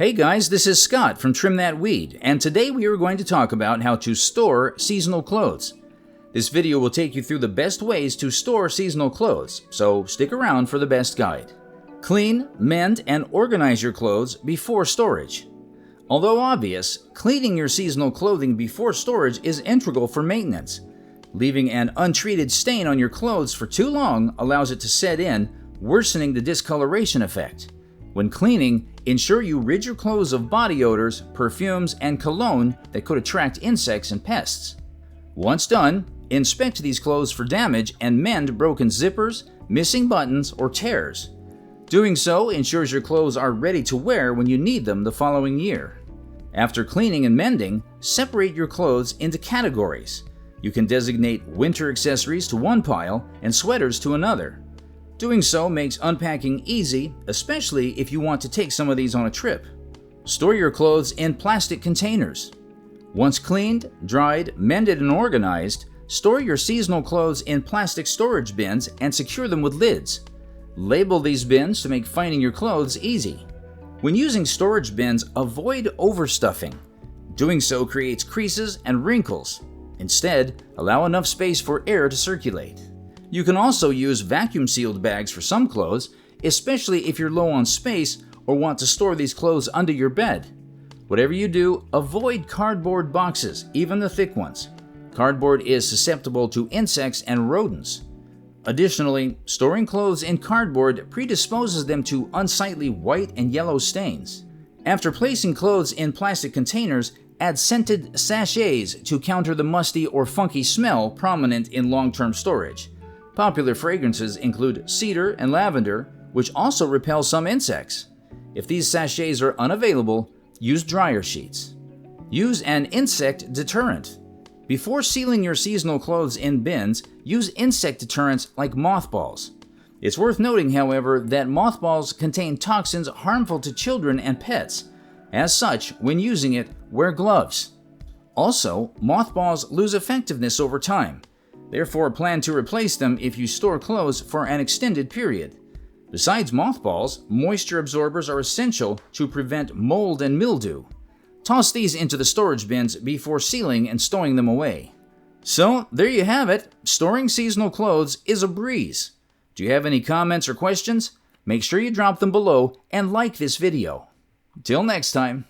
Hey guys, this is Scott from Trim That Weed, and today we are going to talk about how to store seasonal clothes. This video will take you through the best ways to store seasonal clothes, so stick around for the best guide. Clean, mend, and organize your clothes before storage. Although obvious, cleaning your seasonal clothing before storage is integral for maintenance. Leaving an untreated stain on your clothes for too long allows it to set in, worsening the discoloration effect. When cleaning, ensure you rid your clothes of body odors, perfumes, and cologne that could attract insects and pests. Once done, inspect these clothes for damage and mend broken zippers, missing buttons, or tears. Doing so ensures your clothes are ready to wear when you need them the following year. After cleaning and mending, separate your clothes into categories. You can designate winter accessories to one pile and sweaters to another. Doing so makes unpacking easy, especially if you want to take some of these on a trip. Store your clothes in plastic containers. Once cleaned, dried, mended, and organized, store your seasonal clothes in plastic storage bins and secure them with lids. Label these bins to make finding your clothes easy. When using storage bins, avoid overstuffing. Doing so creates creases and wrinkles. Instead, allow enough space for air to circulate. You can also use vacuum-sealed bags for some clothes, especially if you're low on space or want to store these clothes under your bed. Whatever you do, avoid cardboard boxes, even the thick ones. Cardboard is susceptible to insects and rodents. Additionally, storing clothes in cardboard predisposes them to unsightly white and yellow stains. After placing clothes in plastic containers, add scented sachets to counter the musty or funky smell prominent in long-term storage. Popular fragrances include cedar and lavender, which also repel some insects. If these sachets are unavailable, use dryer sheets. Use an insect deterrent. Before sealing your seasonal clothes in bins, use insect deterrents like mothballs. It's worth noting, however, that mothballs contain toxins harmful to children and pets. As such, when using it, wear gloves. Also, mothballs lose effectiveness over time. Therefore, plan to replace them if you store clothes for an extended period. Besides mothballs, moisture absorbers are essential to prevent mold and mildew. Toss these into the storage bins before sealing and stowing them away. So, there you have it. Storing seasonal clothes is a breeze. Do you have any comments or questions? Make sure you drop them below and like this video. Till next time.